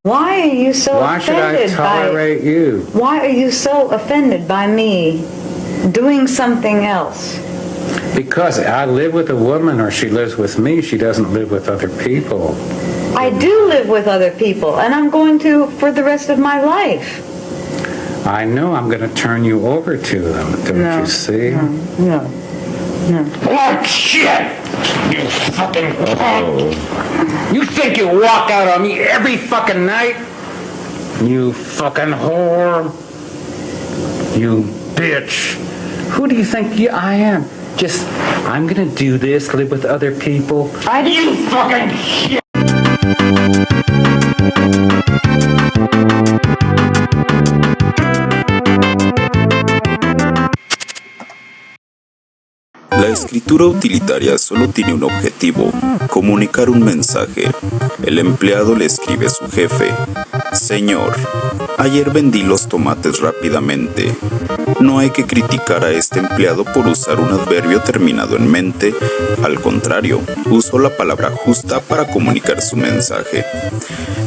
Why are you so Why should I offended tolerate you? Why are you so offended by me doing something else? Because I live with a woman or she lives with me. She doesn't live with other people. I do live with other people, and I'm going to for the rest of my life. I know I'm going to turn you over to them. Don't you see? No. What shit? You fucking cunt. You think you walk out on me every fucking night? You fucking whore. You bitch. Who do you think I am? Just, I'm going to do this, live with other people. You fucking shit. La escritura utilitaria solo tiene un objetivo: comunicar un mensaje. El empleado le escribe a su jefe: Señor, ayer vendí los tomates rápidamente. No hay que criticar a este empleado por usar un adverbio terminado en mente. Al contrario, usó la palabra justa para comunicar su mensaje.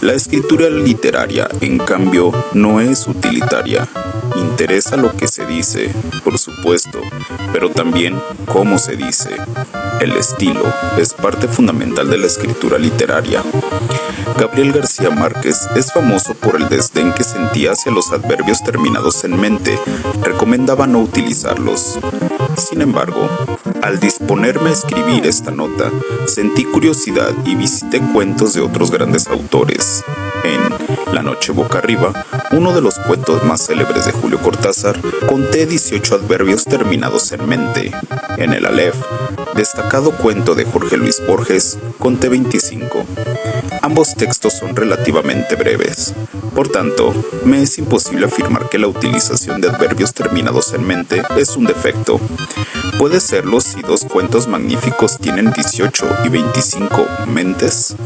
La escritura literaria, en cambio, no es utilitaria. Interesa lo que se dice, por supuesto, pero también cómo se dice. El estilo es parte fundamental de la escritura literaria. Gabriel García Márquez es famoso por el desdén que sentía hacia los adverbios terminados en mente. Recomendaba no utilizarlos. Sin embargo, al disponerme a escribir esta nota, sentí curiosidad y visité cuentos de otros grandes autores. En La noche boca arriba, uno de los cuentos más célebres de Julio Cortázar, conté 18 adverbios terminados en mente. En El Aleph, destacado cuento de Jorge Luis Borges, conté 25. Ambos textos son relativamente breves. Por tanto, me es imposible afirmar que la utilización de adverbios terminados en mente es un defecto. Puede serlo si dos cuentos magníficos tienen 18 y 25 mentes.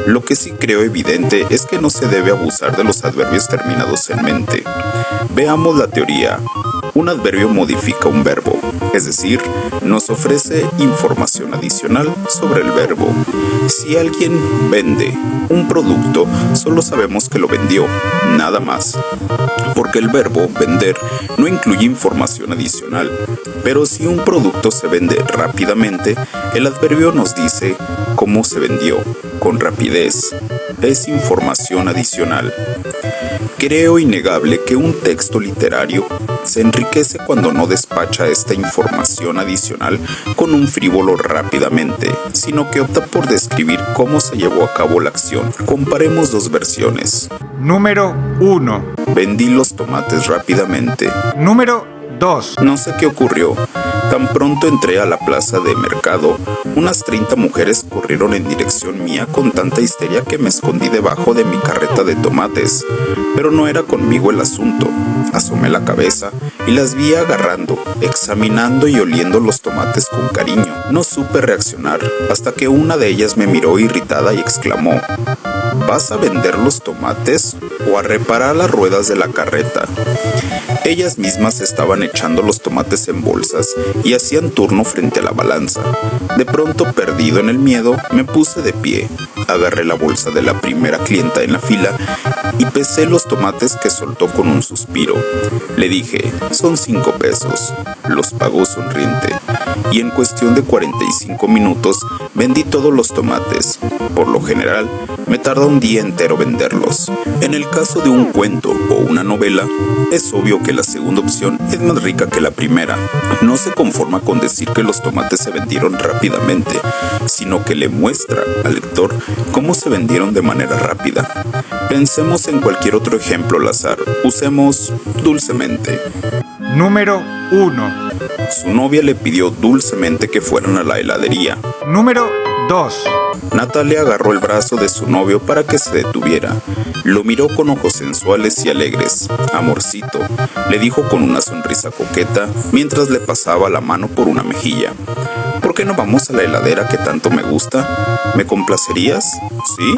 Lo que sí creo evidente es que no se debe abusar de los adverbios terminados en mente. Veamos la teoría. Un adverbio modifica un verbo, es decir, nos ofrece información adicional sobre el verbo. Si alguien vende un producto, solo sabemos que lo vendió, nada más. Porque el verbo vender no incluye información adicional. Pero si un producto se vende rápidamente, el adverbio nos dice cómo se vendió, con rapidez. Es información adicional. Creo innegable que un texto literario se enriquece cuando no despacha esta información adicional con un frívolo rápidamente, sino que opta por describir cómo se llevó a cabo la acción. Comparemos dos versiones. Número 1. Vendí los tomates rápidamente. Número 2. No sé qué ocurrió. Tan pronto entré a la plaza de mercado, unas 30 mujeres corrieron en dirección mía con tanta histeria que me escondí debajo de mi carreta de tomates. Pero no era conmigo el asunto. Asomé la cabeza y las vi agarrando, examinando y oliendo los tomates con cariño. No supe reaccionar hasta que una de ellas me miró irritada y exclamó: ¿vas a vender los tomates o a reparar las ruedas de la carreta? Ellas mismas estaban echando los tomates en bolsas y hacían turno frente a la balanza. De pronto, perdido en el miedo, me puse de pie, agarré la bolsa de la primera clienta en la fila y pesé los tomates que soltó con un suspiro. Le dije: son 5 pesos. Los pagó sonriente. Y en cuestión de 45 minutos vendí todos los tomates. Por lo general, me tarda un día entero venderlos. En el caso de un cuento o una novela, es obvio que la segunda opción es más rica que la primera. No se conforma con decir que los tomates se vendieron rápidamente, sino que le muestra al lector cómo se vendieron de manera rápida. Pensemos en cualquier otro ejemplo al azar. Usemos dulcemente. Número 1. Su novia le pidió dulcemente que fueran a la heladería. Número 2. Natalia agarró el brazo de su novio para que se detuviera. Lo miró con ojos sensuales y alegres. Amorcito, le dijo con una sonrisa coqueta mientras le pasaba la mano por una mejilla. ¿Por qué no vamos a la heladera que tanto me gusta? ¿Me complacerías? ¿Sí?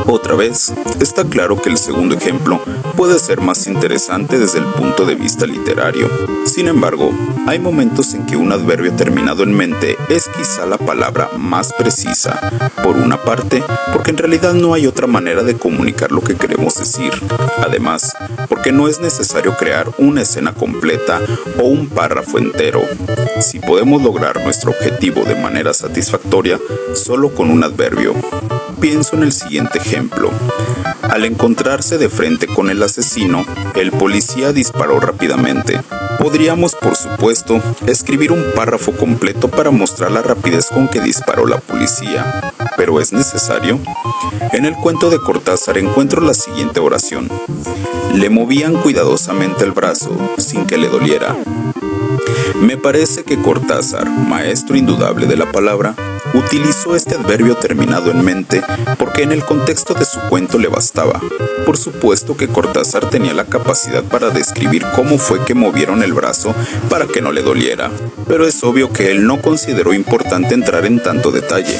Otra vez, está claro que el segundo ejemplo puede ser más interesante desde el punto de vista literario. Sin embargo, hay momentos en que un adverbio terminado en mente es quizá la palabra más precisa. Por una parte, porque en realidad no hay otra manera de comunicar lo que queremos decir. Además, porque no es necesario crear una escena completa o un párrafo entero. Si podemos lograr nuestro objetivo de manera satisfactoria solo con un adverbio. Pienso en el siguiente ejemplo. Al encontrarse de frente con el asesino, el policía disparó rápidamente. Podríamos, por supuesto, escribir un párrafo completo para mostrar la rapidez con que disparó la policía. ¿Pero es necesario? En el cuento de Cortázar encuentro la siguiente oración. Le movían cuidadosamente el brazo, sin que le doliera. Me parece que Cortázar, maestro indudable de la palabra, utilizó este adverbio terminado en mente porque en el contexto de su cuento le bastaba. Por supuesto que Cortázar tenía la capacidad para describir cómo fue que movieron el brazo para que no le doliera, pero es obvio que él no consideró importante entrar en tanto detalle.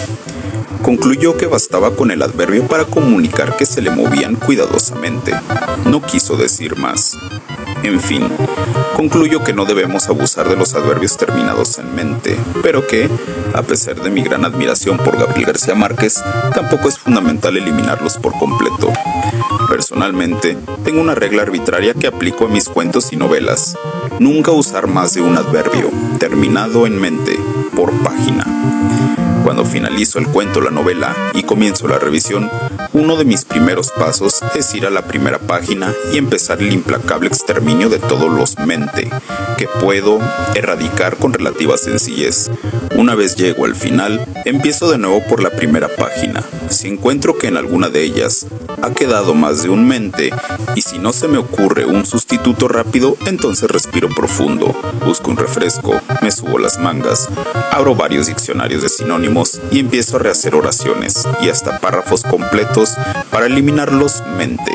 Concluyó que bastaba con el adverbio para comunicar que se le movían cuidadosamente. No quiso decir más. En fin, concluyo que no debemos abusar de los adverbios terminados en mente, pero que, a pesar de mi gran admiración por Gabriel García Márquez, tampoco es fundamental eliminarlos por completo. Personalmente, tengo una regla arbitraria que aplico a mis cuentos y novelas. Nunca usar más de un adverbio, terminado en mente, por página. Cuando finalizo el cuento o la novela y comienzo la revisión, uno de mis primeros pasos es ir a la primera página y empezar el implacable exterminio de todos los mente, que puedo erradicar con relativa sencillez. Una vez llego al final, empiezo de nuevo por la primera página. Si encuentro que en alguna de ellas ha quedado más de un mente, y si no se me ocurre un sustituto rápido, entonces respiro profundo, busco un refresco, me subo las mangas, abro varios diccionarios de sinónimos y empiezo a rehacer oraciones y hasta párrafos completos para eliminar los mente,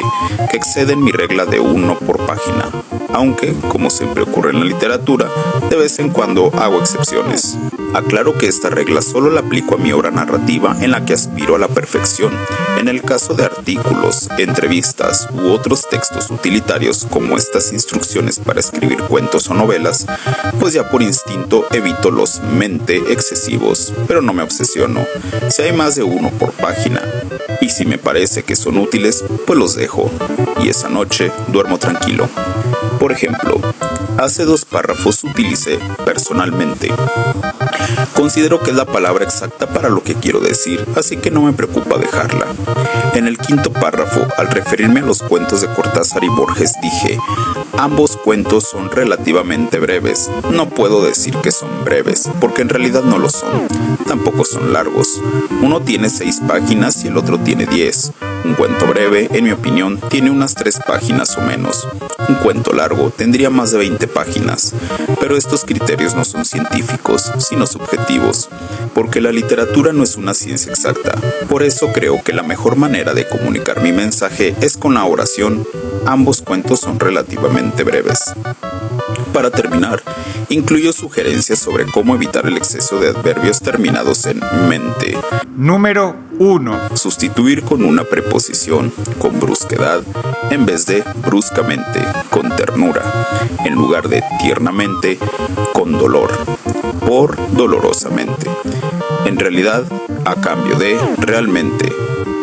que exceden mi regla de uno por página. Aunque, como siempre ocurre en la literatura, de vez en cuando hago excepciones. Aclaro que esta regla solo la aplico a mi obra narrativa en la que aspiro a la perfección. En el caso de artículos, entrevistas u otros textos utilitarios como estas instrucciones para escribir cuentos o novelas, pues ya por instinto evito los mente excesivos, pero no me obsesiono. Si hay más de uno por página y si me parece que son útiles, pues los dejo y esa noche duermo tranquilo. Por ejemplo, hace 2 párrafos utilicé personalmente. Considero que es la palabra exacta para lo que quiero decir, así que no me preocupa dejarla. En el 5º párrafo, al referirme a los cuentos de Cortázar y Borges, dije, ambos cuentos son relativamente breves. No puedo decir que son breves, porque en realidad no lo son. Tampoco son largos. Uno tiene 6 páginas y el otro tiene 10. Un cuento breve, en mi opinión, tiene unas 3 páginas o menos. Un cuento largo tendría más de 20 páginas, pero estos criterios no son científicos, sino subjetivos, porque la literatura no es una ciencia exacta. Por eso creo que la mejor manera de comunicar mi mensaje es con la oración, ambos cuentos son relativamente breves. Para terminar, incluyo sugerencias sobre cómo evitar el exceso de adverbios terminados en mente. Número 1. Sustituir con una preposición, con brusquedad, en vez de bruscamente, con ternura, en lugar de tiernamente, con dolor, por dolorosamente. En realidad, a cambio de realmente,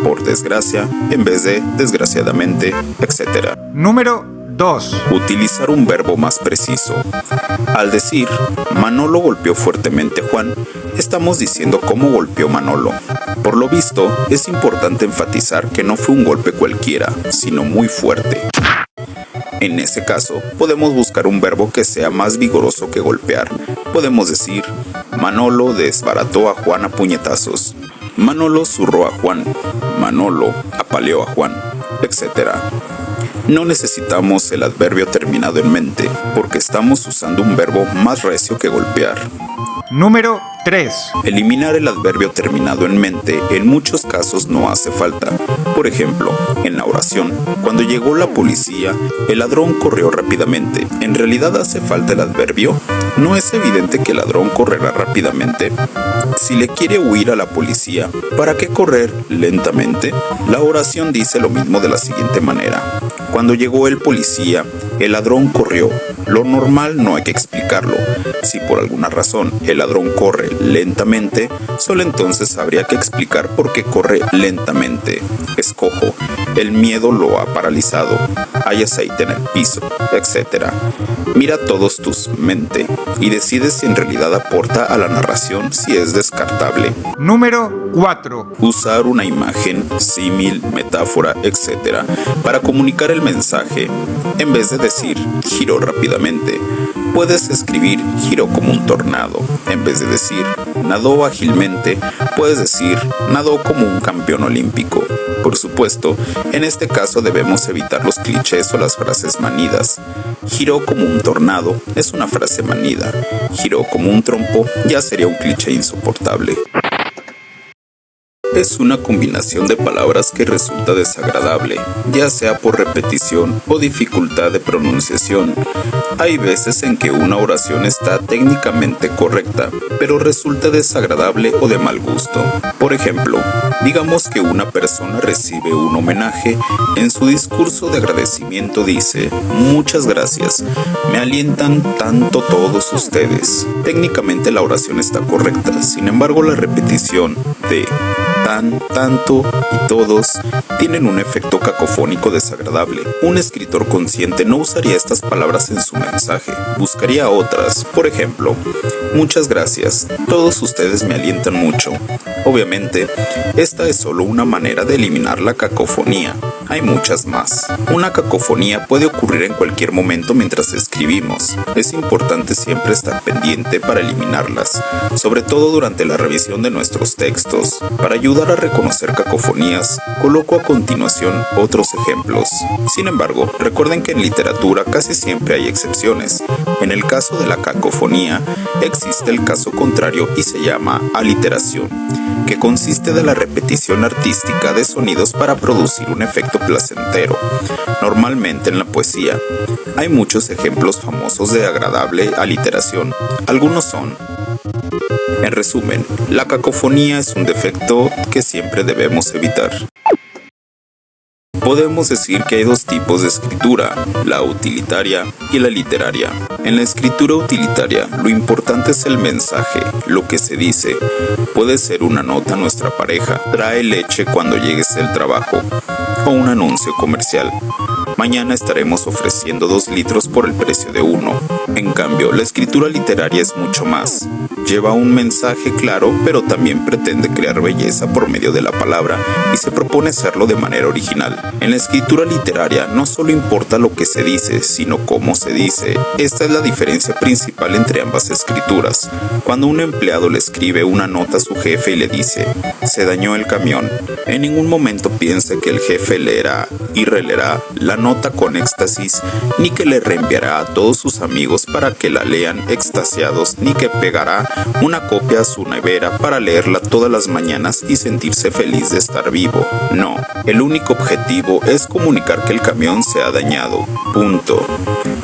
por desgracia, en vez de desgraciadamente, etc. Número 2. Utilizar un verbo más preciso. Al decir, Manolo golpeó fuertemente a Juan, estamos diciendo cómo golpeó Manolo. Por lo visto, es importante enfatizar que no fue un golpe cualquiera, sino muy fuerte. En ese caso, podemos buscar un verbo que sea más vigoroso que golpear. Podemos decir, Manolo desbarató a Juan a puñetazos. Manolo zurró a Juan. Manolo apaleó a Juan, etc. No necesitamos el adverbio terminado en mente, porque estamos usando un verbo más recio que golpear. Número 3. Eliminar el adverbio terminado en mente en muchos casos no hace falta. Por ejemplo, en la oración, cuando llegó la policía, el ladrón corrió rápidamente. ¿En realidad hace falta el adverbio? ¿No es evidente que el ladrón correrá rápidamente? Si le quiere huir a la policía, ¿para qué correr lentamente? La oración dice lo mismo de la siguiente manera. Cuando llegó el policía, El ladrón corrió. Lo normal no hay que explicarlo. Si por alguna razón el ladrón corre lentamente, solo entonces habría que explicar por qué corre lentamente. Es cojo. El miedo lo ha paralizado. Hay aceite en el piso, etc. Mira todos tus mente y decides si en realidad aporta a la narración, si es descartable. Número 4. Usar una imagen, símil, metáfora, etc. para comunicar el mensaje. En vez de decir giró rápidamente, puedes escribir giró como un tornado. En vez de decir nadó ágilmente, puedes decir nadó como un campeón olímpico. Por supuesto, en este caso debemos evitar los clichés o las frases manidas. Giró como un tornado es una frase manida. Giró como un trompo ya sería un cliché insoportable. Es una combinación de palabras que resulta desagradable, ya sea por repetición o dificultad de pronunciación. Hay veces en que una oración está técnicamente correcta, pero resulta desagradable o de mal gusto. Por ejemplo, digamos que una persona recibe un homenaje. En su discurso de agradecimiento dice: muchas gracias, me alientan tanto todos ustedes. Técnicamente la oración está correcta, sin embargo la repetición de tan, tanto y todos tienen un efecto cacofónico desagradable. Un escritor consciente no usaría estas palabras en su mensaje, buscaría otras. Por ejemplo, muchas gracias, todos ustedes me alientan mucho. Obviamente, esta es solo una manera de eliminar la cacofonía. Hay muchas más. Una cacofonía puede ocurrir en cualquier momento mientras escribimos. Es importante siempre estar pendiente para eliminarlas, sobre todo durante la revisión de nuestros textos. Para ayudar a reconocer cacofonías, coloco a continuación otros ejemplos. Sin embargo, recuerden que en literatura casi siempre hay excepciones. En el caso de la cacofonía, existe el caso contrario y se llama aliteración, que consiste de la repetición artística de sonidos para producir un efecto placentero. Normalmente en la poesía hay muchos ejemplos famosos de agradable aliteración. Algunos son: en resumen, la cacofonía es un defecto que siempre debemos evitar. Podemos decir que hay dos tipos de escritura, la utilitaria y la literaria. En la escritura utilitaria, lo importante es el mensaje, lo que se dice. Puede ser una nota a nuestra pareja: trae leche cuando llegues del trabajo, o un anuncio comercial: mañana estaremos ofreciendo 2 litros por el precio de 1. En cambio, la escritura literaria es mucho más. Lleva un mensaje claro, pero también pretende crear belleza por medio de la palabra y se propone hacerlo de manera original. En la escritura literaria no solo importa lo que se dice, sino cómo se dice. Esta es la diferencia principal entre ambas escrituras. Cuando un empleado le escribe una nota a su jefe y le dice: se dañó el camión, en ningún momento piensa que el jefe leerá y releerá la nota con éxtasis, ni que le reenviará a todos sus amigos para que la lean extasiados, ni que pegará una copia a su nevera para leerla todas las mañanas y sentirse feliz de estar vivo. No, el único objetivo es comunicar que el camión se ha dañado. Punto.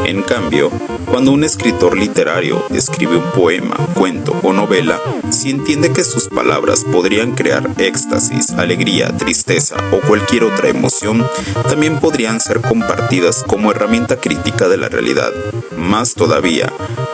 En cambio, cuando un escritor literario escribe un poema, cuento o novela, si entiende que sus palabras podrían crear éxtasis, alegría, tristeza o cualquier otra emoción, también podrían ser compartidas como herramienta crítica de la realidad. Más todavía,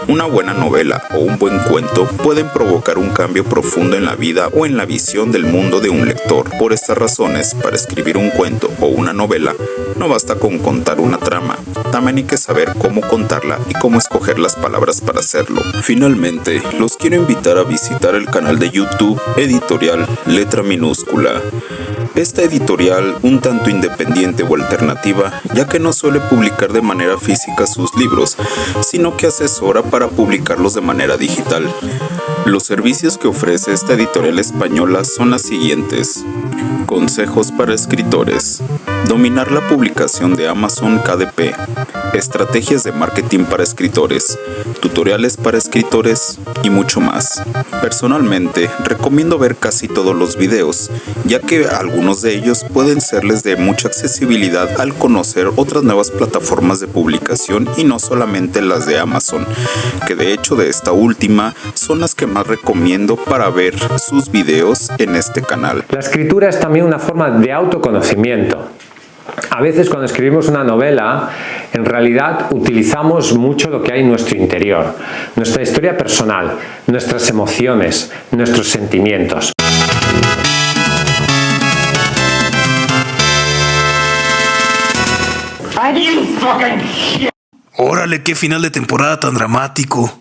una buena novela o un buen cuento pueden provocar un cambio profundo en la vida o en la visión del mundo de un lector. Por estas razones, para escribir un cuento o una novela, no basta con contar una trama, también hay que saber cómo contarla y cómo escoger las palabras para hacerlo. Finalmente, los quiero invitar a visitar el canal de YouTube Editorial Letra Minúscula. Esta editorial, un tanto independiente o alternativa, ya que no suele publicar de manera física sus libros, sino que asesora para publicarlos de manera digital. Los servicios que ofrece esta editorial española son las siguientes: consejos para escritores, dominar la publicación de Amazon KDP, estrategias de marketing para escritores, tutoriales para escritores y mucho más. Personalmente, recomiendo ver casi todos los videos, ya que algunos de ellos pueden serles de mucha accesibilidad al conocer otras nuevas plataformas de publicación y no solamente las de Amazon, que de hecho de esta última son las que más recomiendo para ver sus videos en este canal. La escritura es también una forma de autoconocimiento. A veces cuando escribimos una novela, en realidad utilizamos mucho lo que hay en nuestro interior, nuestra historia personal, nuestras emociones, nuestros sentimientos. You fucking shit. Órale, qué final de temporada tan dramático.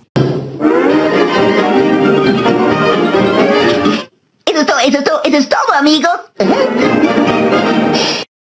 Eso es todo, amigos.